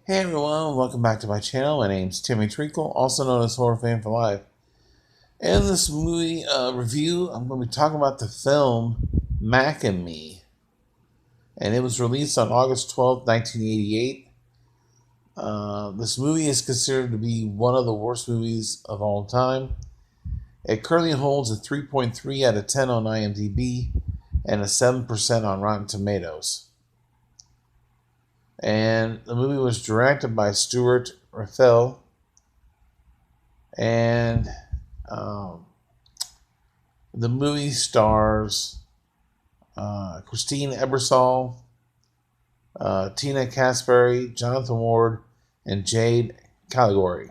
Hey everyone, welcome back to my channel. My name's Timmy Treacle, also known as Horror Fan for Life. In this movie review, I'm going to be talking about the film Mac and Me. And it was released on August 12th, 1988. This movie is considered to be one of the worst movies of all time. It currently holds a 3.3 out of 10 on IMDb and a 7% on Rotten Tomatoes. And the movie was directed by Stuart Raffel. And um, the movie stars Christine Ebersol, Tina Caspary, Jonathan Ward, and Jade Caligari.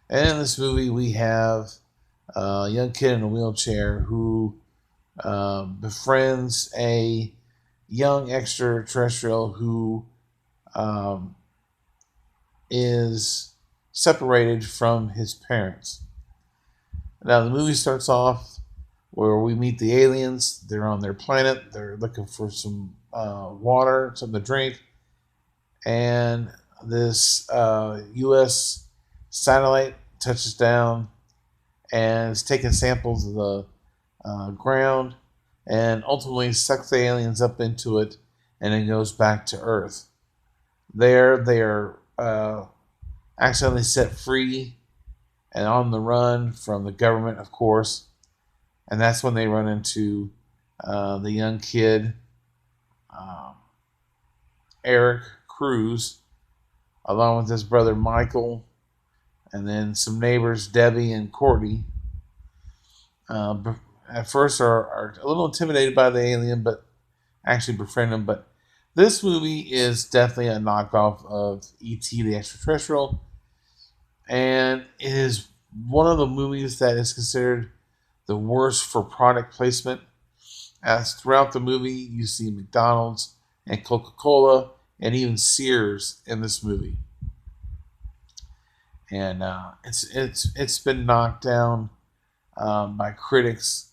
And in this movie, we have a young kid in a wheelchair who befriends a young extraterrestrial who um, is separated from his parents. Now, the movie starts off where we meet the aliens. They're on their planet. They're looking for some water, something to drink. And this U.S. satellite touches down and is taking samples of the ground and ultimately sucks the aliens up into it and then goes back to Earth. There, they are accidentally set free and on the run from the government, of course. And that's when they run into the young kid, um, Eric Cruz, along with his brother Michael, and then some neighbors, Debbie and Courtney. At first, are a little intimidated by the alien, but actually befriend him. But this movie is definitely a knockoff of E.T. the Extraterrestrial, and it is one of the movies that is considered the worst for product placement. As throughout the movie, you see McDonald's and Coca-Cola and even Sears in this movie, and it's been knocked down by critics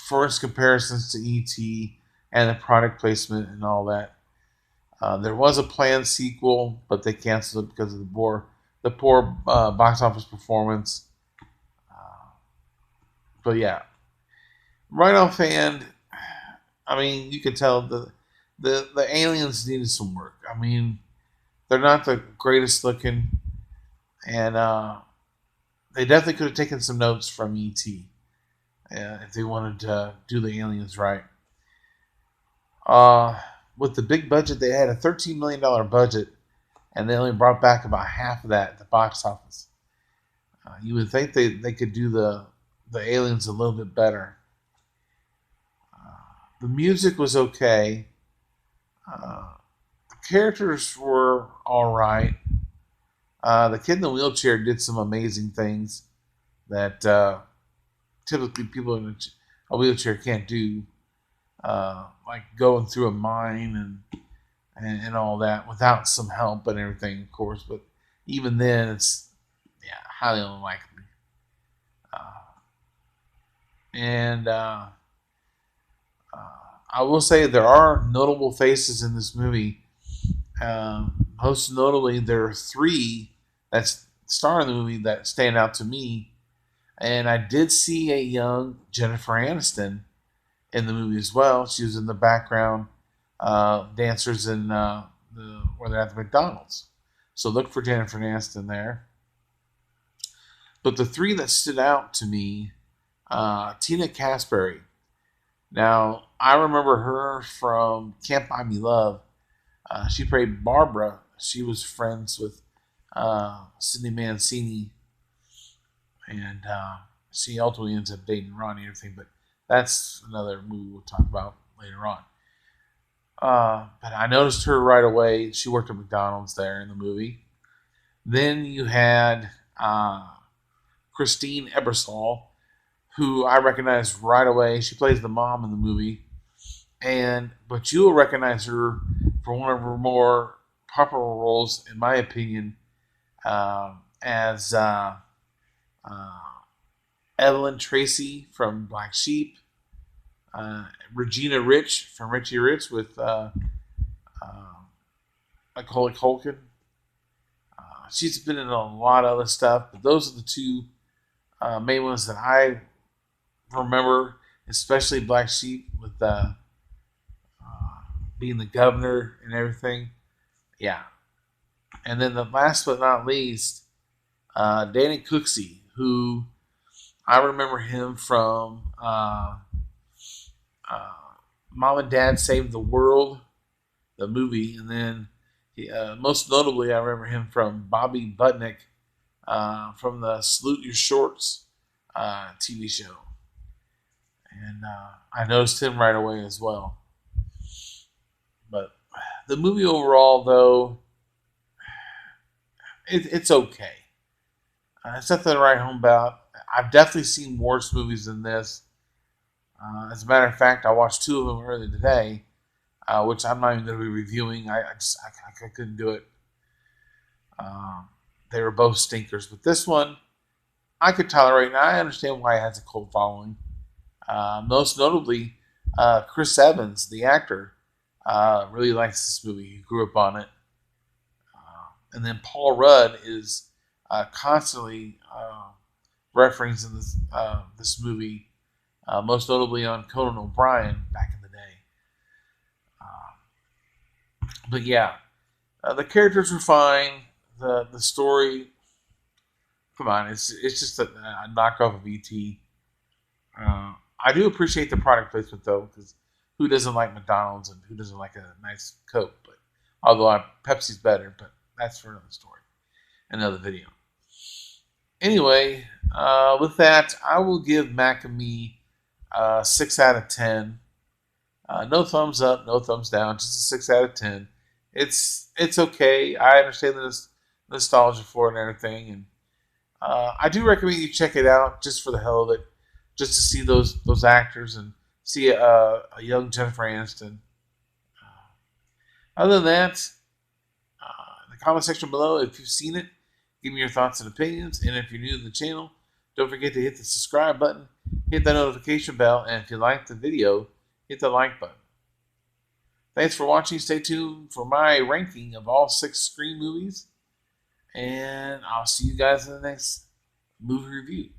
for its comparisons to ET and the product placement and all that. There was a planned sequel, but they canceled it because of the poor box office performance. Uh, but yeah, right offhand, I mean, you could tell the aliens needed some work. I mean, they're not the greatest looking, and they definitely could have taken some notes from ET if they wanted to do the aliens right. Uh, with the big budget, they had a $13 million budget, and they only brought back about half of that at the box office. You would think they could do the aliens a little bit better. The music was okay. The characters were all right. The kid in the wheelchair did some amazing things that typically people in a wheelchair can't do, like going through a mine and all that without some help and everything, of course. But even then, it's highly unlikely. Uh, and I will say there are notable faces in this movie. Most notably, there are three that star in the movie that stand out to me. And I did see a young Jennifer Aniston in the movie as well. She was in the background, dancers in where they're at the McDonald's. So look for Jennifer Aniston there. But the three that stood out to me, Tina Caspary. Now I remember her from Can't Buy Me Love. She played Barbara. She was friends with Sidney Mancini, and she ultimately ends up dating Ronnie and everything. But that's another movie we'll talk about later on. But I noticed her right away. She worked at McDonald's there in the movie. Then you had Christine Ebersol, who I recognized right away. She plays the mom in the movie, but you will recognize her for one of her more popular roles, in my opinion, as uh, Evelyn Tracy from Black Sheep, Regina Rich from Richie Rich with Macaulay Culkin. She's been in a lot of other stuff, but those are the two main ones that I remember, especially Black Sheep with being the governor and everything. Yeah. And then the last but not least, Danny Cooksey, who I remember him from uh, Mom and Dad Saved the World, the movie, and then most notably, I remember him from Bobby Butnick from the Salute Your Shorts TV show, and I noticed him right away as well. But the movie overall, though, it's okay. It's nothing to write home about. I've definitely seen worse movies than this. As a matter of fact, I watched two of them earlier today, which I'm not even going to be reviewing. I couldn't do it. They were both stinkers, but this one I could tolerate, and I understand why it has a cult following. Most notably, Chris Evans, the actor, really likes this movie. He grew up on it. And then Paul Rudd is constantly referencing this movie, most notably on Conan O'Brien back in the day. But yeah, the characters were fine. The story, come on, it's just a knockoff of ET. I do appreciate the product placement though, because who doesn't like McDonald's and who doesn't like a nice Coke? But although Pepsi's better, but that's for another story, another video. Anyway, with that, I will give Mac and Me 6 out of 10. No thumbs up, no thumbs down, just a 6 out of 10. It's okay. I understand the nostalgia for it and everything, and I do recommend you check it out just for the hell of it, just to see those actors and see a young Jennifer Aniston. Other than that, in the comment section below, if you've seen it, give me your thoughts and opinions. And if you're new to the channel, don't forget to hit the subscribe button, hit that notification bell, and if you like the video, hit the like button. Thanks for watching. Stay tuned for my ranking of all 6 Scream movies. And I'll see you guys in the next movie review.